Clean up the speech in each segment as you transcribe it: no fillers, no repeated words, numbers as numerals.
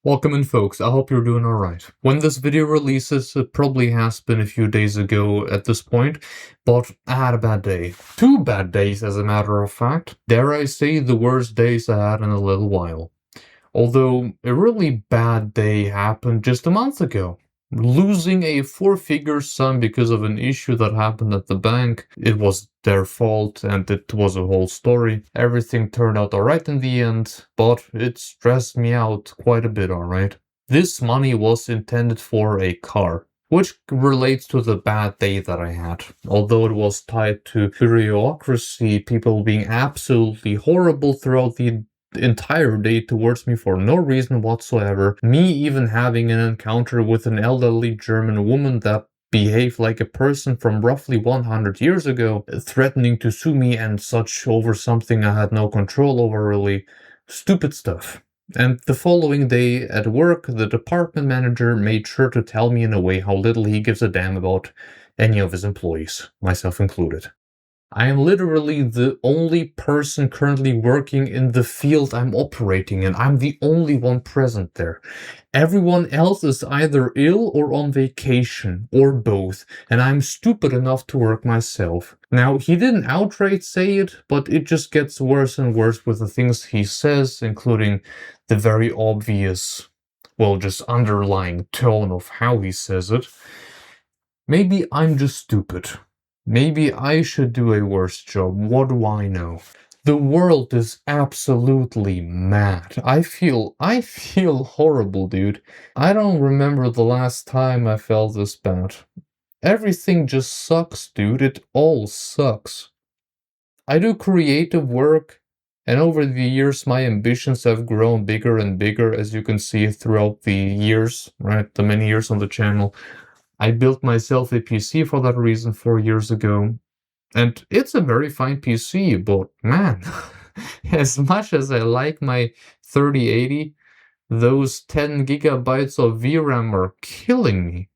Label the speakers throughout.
Speaker 1: Welcome in, folks. I hope you're doing alright. When this video releases, it probably has been a few days ago at this point, but I had a bad day. 2 bad days, as a matter of fact. Dare I say, the worst days I had in a little while. Although, a really bad day happened just a month ago. Losing a 4-figure sum because of an issue that happened at the bank. It was their fault and it was a whole story. Everything turned out alright in the end, but it stressed me out quite a bit, alright? This money was intended for a car, which relates to the bad day that I had. Although it was tied to bureaucracy, people being absolutely horrible throughout the entire day towards me for no reason whatsoever, me even having an encounter with an elderly German woman that behaved like a person from roughly 100 years ago, threatening to sue me and such over something I had no control over, really stupid stuff. And the following day at work, the department manager made sure to tell me in a way how little he gives a damn about any of his employees, myself included. I am literally the only person currently working in the field I'm operating in. I'm the only one present there. Everyone else is either ill or on vacation, or both, and I'm stupid enough to work myself. Now, he didn't outright say it, but it just gets worse and worse with the things he says, including the very obvious, well, just underlying tone of how he says it. Maybe I'm just stupid. Maybe I should do a worse job, what do I know? The world is absolutely mad. I feel horrible, dude. I don't remember the last time I felt this bad. Everything just sucks, dude. It all sucks. I do creative work, and over the years my ambitions have grown bigger and bigger, as you can see throughout the years, right? The many years on the channel. I built myself a PC for that reason 4 years ago, and it's a very fine PC, but man, as much as I like my 3080, those 10 gigabytes of VRAM are killing me.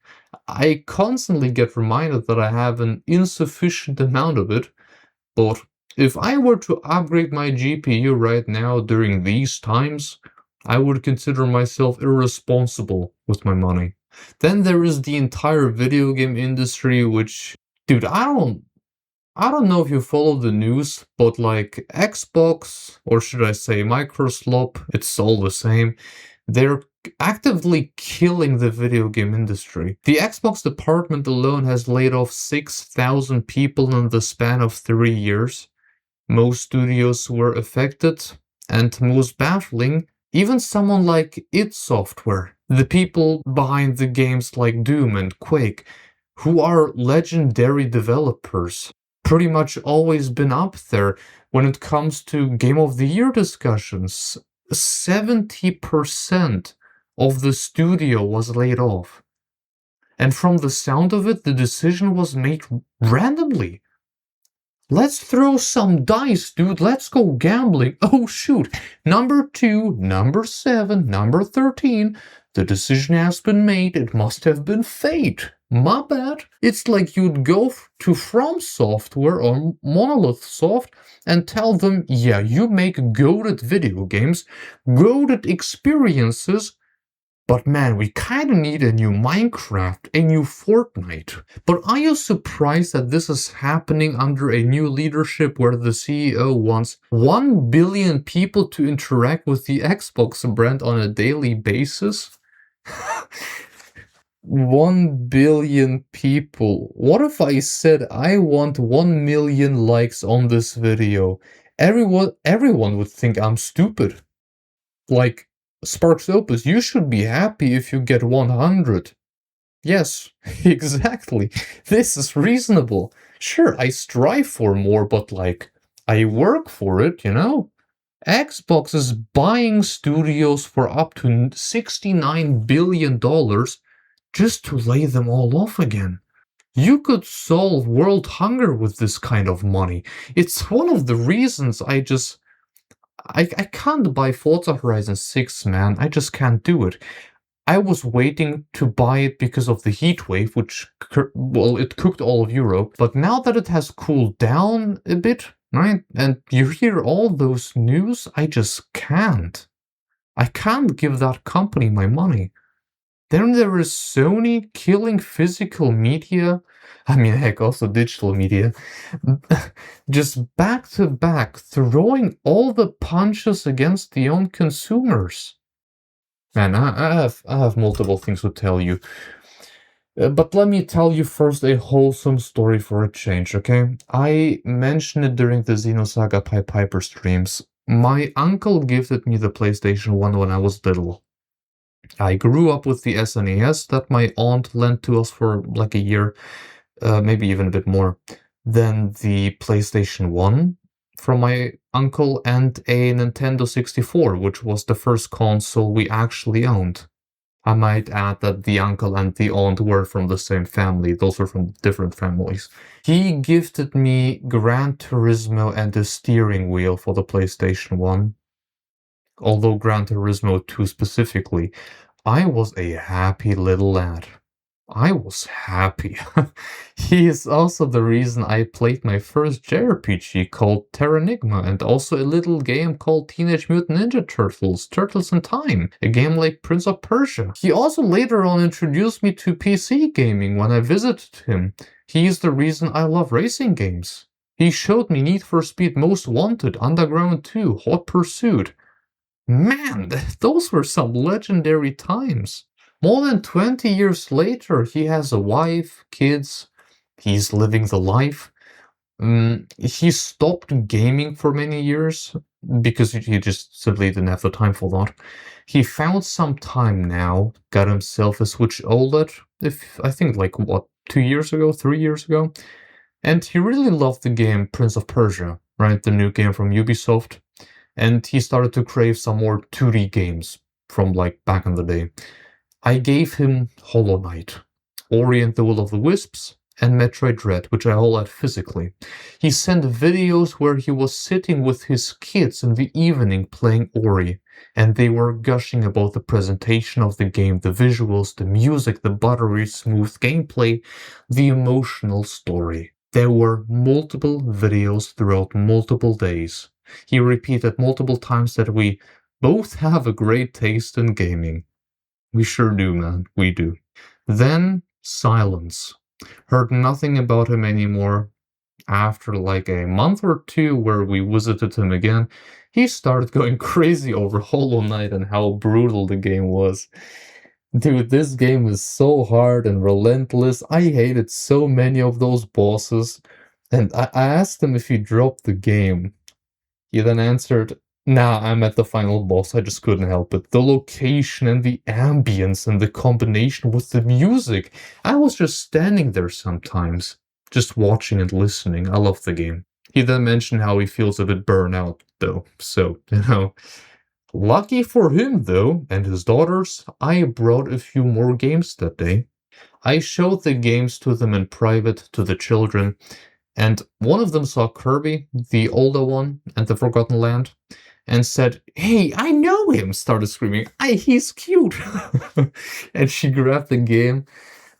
Speaker 1: I constantly get reminded that I have an insufficient amount of it, but if I were to upgrade my GPU right now during these times, I would consider myself irresponsible with my money. Then there is the entire video game industry, which, dude, I don't know if you follow the news, but like Xbox, or should I say Microslop, it's all the same, they're actively killing the video game industry. The Xbox department alone has laid off 6,000 people in the span of 3 years. Most studios were affected, and most baffling, even someone like id Software, the people behind the games like Doom and Quake, who are legendary developers, pretty much always been up there when it comes to Game of the Year discussions. 70% of the studio was laid off. And from the sound of it, the decision was made randomly. Let's throw some dice, dude. Let's go gambling. Oh, shoot. Number 2, number 7, number 13. The decision has been made. It must have been fate. My bad. It's like you'd go to From Software or Monolith Soft and tell them, yeah, you make goated video games, goated experiences, but man, we kinda need a new Minecraft, a new Fortnite. But are you surprised that this is happening under a new leadership where the CEO wants 1 billion people to interact with the Xbox brand on a daily basis? 1 billion people. What if I said I want 1 million likes on this video? Everyone would think I'm stupid. Like, Sparks Opus, you should be happy if you get 100. Yes, exactly. This is reasonable. Sure, I strive for more, but like, I work for it, you know? Xbox is buying studios for up to $69 billion just to lay them all off again. You could solve world hunger with this kind of money. It's one of the reasons I can't buy Forza Horizon 6, man. I just can't do it. I was waiting to buy it because of the heat wave, which, well, it cooked all of Europe. But now that it has cooled down a bit, right, and you hear all those news, I just can't. I can't give that company my money. Then there is Sony killing physical media. I mean, heck, also digital media. Just back to back, throwing all the punches against the own consumers. Man, I have multiple things to tell you. But let me tell you first a wholesome story for a change, okay? I mentioned it during the Xenosaga Pied Piper streams. My uncle gifted me the PlayStation 1 when I was little. I grew up with the SNES that my aunt lent to us for like a year, maybe even a bit more. Then the PlayStation 1 from my uncle and a Nintendo 64, which was the first console we actually owned. I might add that the uncle and the aunt were from the same family. Those were from different families. He gifted me Gran Turismo and a steering wheel for the PlayStation 1. Although Gran Turismo 2 specifically, I was a happy little lad. I was happy. He is also the reason I played my first JRPG called Terranigma, and also a little game called Teenage Mutant Ninja Turtles, Turtles in Time, a game like Prince of Persia. He also later on introduced me to PC gaming when I visited him. He is the reason I love racing games. He showed me Need for Speed Most Wanted, Underground 2, Hot Pursuit. Man, those were some legendary times. More than 20 years later, he has a wife, kids, he's living the life. He stopped gaming for many years because he just simply didn't have the time for that. He found some time now, got himself a Switch OLED, I think like what, 2 years ago, 3 years ago? And he really loved the game Prince of Persia, right? The new game from Ubisoft. And he started to crave some more 2D games from like back in the day. I gave him Hollow Knight, Ori and the Will of the Wisps, and Metroid Dread, which I all had physically. He sent videos where he was sitting with his kids in the evening playing Ori, and they were gushing about the presentation of the game, the visuals, the music, the buttery smooth gameplay, the emotional story. There were multiple videos throughout multiple days. He repeated multiple times that we both have a great taste in gaming. We sure do, man. We do. Then, silence. Heard nothing about him anymore. After like a month or two where we visited him again, he started going crazy over Hollow Knight and how brutal the game was. Dude, this game is so hard and relentless. I hated so many of those bosses. And I asked him if he dropped the game. He then answered, "Nah, I'm at the final boss, I just couldn't help it." The location and the ambience and the combination with the music. I was just standing there sometimes, just watching and listening. I love the game. He then mentioned how he feels a bit burnt out, though. So, lucky for him, though, and his daughters, I brought a few more games that day. I showed the games to them in private, to the children, and one of them saw Kirby, the older one, and the Forgotten Land, and said, "Hey, I know him!" Started screaming, "He's cute!" And she grabbed the game,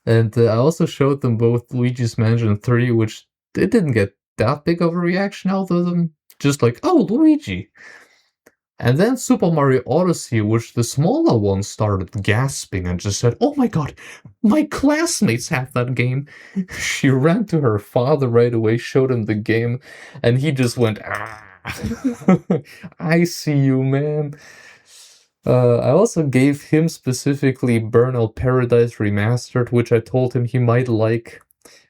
Speaker 1: and I also showed them both Luigi's Mansion 3, which it didn't get that big of a reaction out of them, just like, "Oh, Luigi!" And then Super Mario Odyssey, which the smaller one started gasping and just said, "Oh my god, my classmates have that game." She ran to her father right away, showed him the game, and he just went, "Ah." I see you, man. I also gave him specifically Burnout Paradise Remastered, which I told him he might like,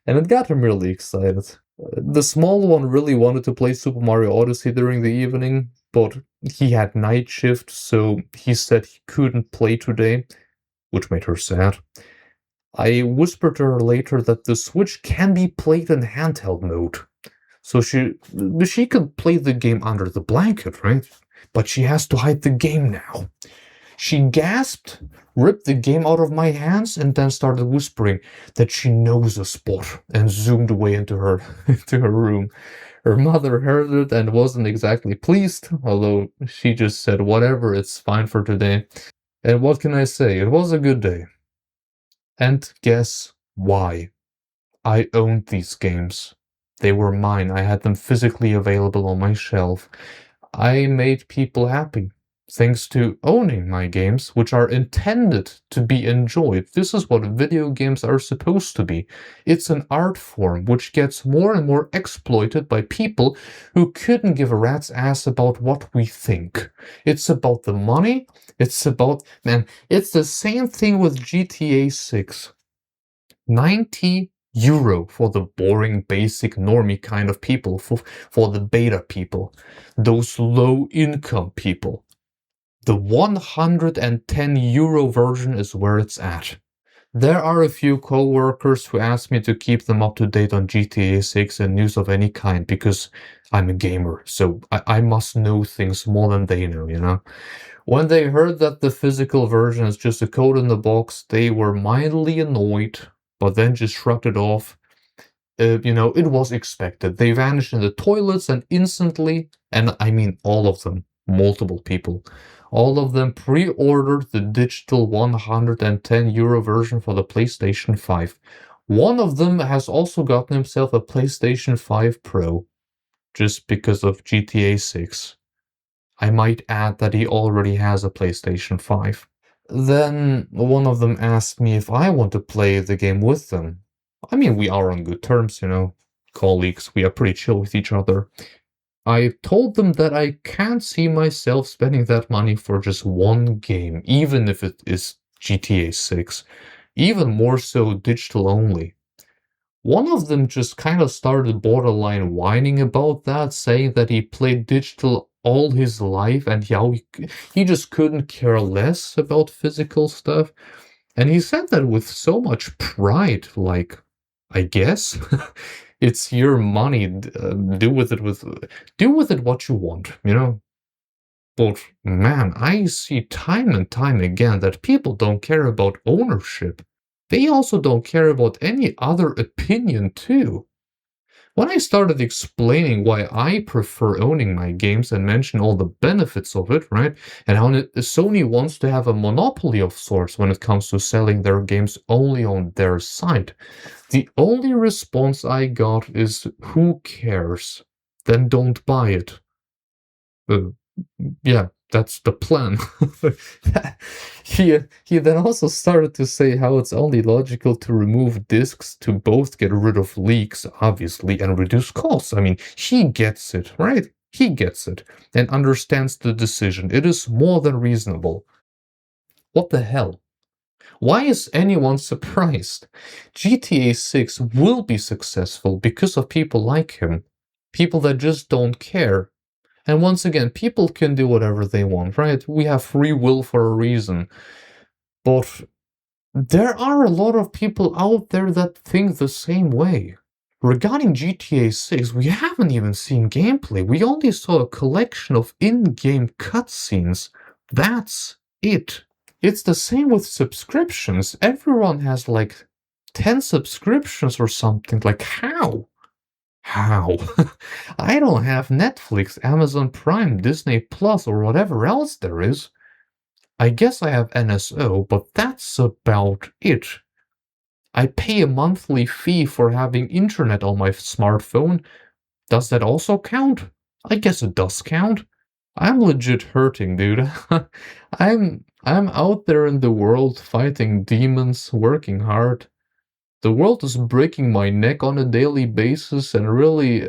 Speaker 1: and it got him really excited. The small one really wanted to play Super Mario Odyssey during the evening, but he had night shift, so he said he couldn't play today, which made her sad. I whispered to her later that the Switch can be played in handheld mode. So she could play the game under the blanket, right? But she has to hide the game now. She gasped, ripped the game out of my hands, and then started whispering that she knows a spot and zoomed away into her room. Her mother heard it and wasn't exactly pleased, although she just said, "Whatever, it's fine for today." And what can I say? It was a good day. And guess why? I owned these games. They were mine. I had them physically available on my shelf. I made people happy. thanks to owning my games, which are intended to be enjoyed. This is what video games are supposed to be. It's an art form which gets more and more exploited by people who couldn't give a rat's ass about what we think. It's about the money. It's about, man, it's the same thing with GTA 6. 90 euro for the boring, basic, normie kind of people, for the beta people, those low-income people. The 110 euro version is where it's at. There are a few co-workers who ask me to keep them up to date on GTA 6 and news of any kind, because I'm a gamer, so I must know things more than they know, you know? When they heard that the physical version is just a code in the box, they were mildly annoyed, but then just shrugged it off. You know, it was expected. They vanished in the toilets and instantly, and I mean all of them, multiple people, all of them pre-ordered the digital 110 euro version for the PlayStation 5. One of them has also gotten himself a PlayStation 5 Pro, just because of GTA 6. I might add that he already has a PlayStation 5. Then one of them asked me if I want to play the game with them. I mean, we are on good terms, you know, colleagues, we are pretty chill with each other. I told them that I can't see myself spending that money for just one game, even if it is GTA 6, even more so digital only. One of them just kind of started borderline whining about that, saying that he played digital all his life and how he just couldn't care less about physical stuff. And he said that with so much pride, like, I guess it's your money. Do with it what you want, you know. But man, I see time and time again that people don't care about ownership. They also don't care about any other opinion too. When I started explaining why I prefer owning my games and mention all the benefits of it, right? And how Sony wants to have a monopoly of sorts when it comes to selling their games only on their site. The only response I got is, who cares? Then don't buy it. Yeah, that's the plan. He then also started to say how it's only logical to remove discs to both get rid of leaks, obviously, and reduce costs. I mean, he gets it, right? He gets it and understands the decision. It is more than reasonable. What the hell? Why is anyone surprised? GTA 6 will be successful because of people like him. People that just don't care. And once again, people can do whatever they want, right? We have free will for a reason. But there are a lot of people out there that think the same way. Regarding GTA 6, we haven't even seen gameplay. We only saw a collection of in-game cutscenes. That's it. It's the same with subscriptions. Everyone has like 10 subscriptions or something. Like, how? How? I don't have Netflix, Amazon Prime, Disney Plus, or whatever else there is. I guess I have NSO, but that's about it. I pay a monthly fee for having internet on my smartphone. Does that also count? I guess it does count. I'm legit hurting, dude. I'm out there in the world fighting demons, working hard. The world is breaking my neck on a daily basis, and really,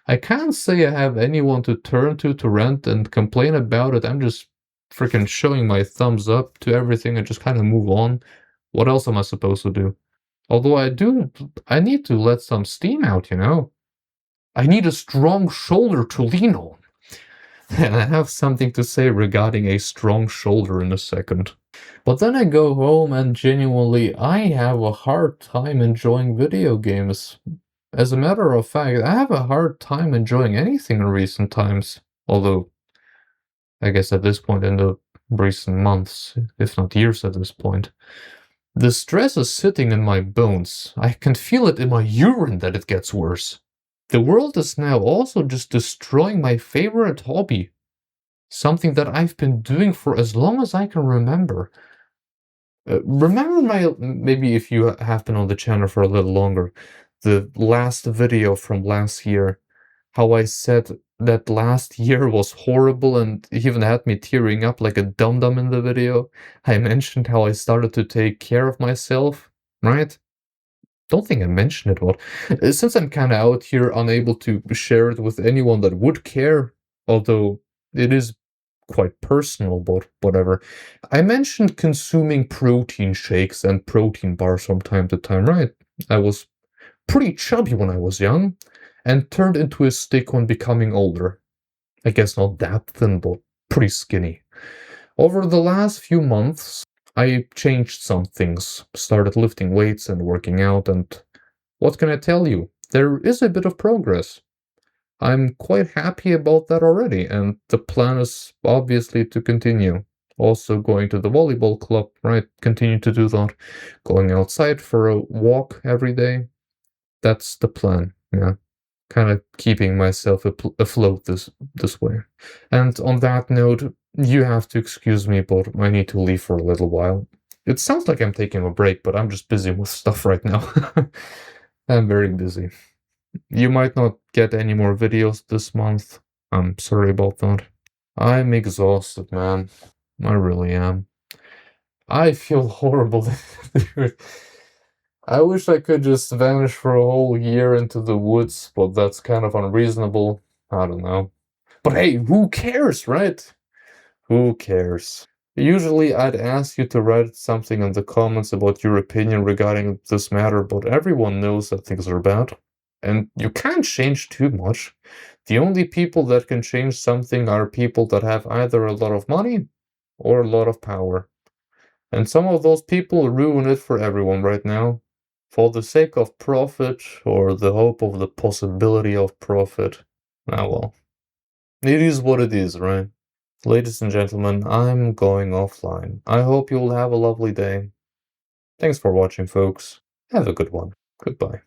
Speaker 1: I can't say I have anyone to turn to rant and complain about it. I'm just freaking showing my thumbs up to everything and just kind of move on. What else am I supposed to do? Although I need to let some steam out, you know? I need a strong shoulder to lean on. And I have something to say regarding a strong shoulder in a second. But then I go home and genuinely, I have a hard time enjoying video games. As a matter of fact, I have a hard time enjoying anything in recent times. Although, I guess at this point in the recent months, if not years at this point. The stress is sitting in my bones. I can feel it in my urine that it gets worse. The world is now also just destroying my favorite hobby. Something that I've been doing for as long as I can remember. Remember maybe if you have been on the channel for a little longer, the last video from last year, how I said that last year was horrible and even had me tearing up like a dum-dum in the video. I mentioned how I started to take care of myself, right? Don't think I mentioned it, but since I'm kind of out here unable to share it with anyone that would care, although it is quite personal, but whatever. I mentioned consuming protein shakes and protein bars from time to time, right? I was pretty chubby when I was young and turned into a stick when becoming older. I guess not that thin, but pretty skinny. Over the last few months, I changed some things, started lifting weights and working out, and what can I tell you? There is a bit of progress. I'm quite happy about that already, and the plan is obviously to continue. Also going to the volleyball club, right? Continue to do that. Going outside for a walk every day. That's the plan, yeah. Kind of keeping myself afloat this way. And on that note, you have to excuse me, but I need to leave for a little while. It sounds like I'm taking a break, but I'm just busy with stuff right now. I'm very busy. You might not get any more videos this month. I'm sorry about that. I'm exhausted, man. I really am. I feel horrible, dude. I wish I could just vanish for a whole year into the woods, but that's kind of unreasonable. I don't know. But hey, who cares, right? Who cares? Usually I'd ask you to write something in the comments about your opinion regarding this matter, but everyone knows that things are bad. And you can't change too much. The only people that can change something are people that have either a lot of money or a lot of power. And some of those people ruin it for everyone right now. For the sake of profit or the hope of the possibility of profit. Ah well. It is what it is, right? Ladies and gentlemen, I'm going offline. I hope you'll have a lovely day. Thanks for watching, folks. Have a good one. Goodbye.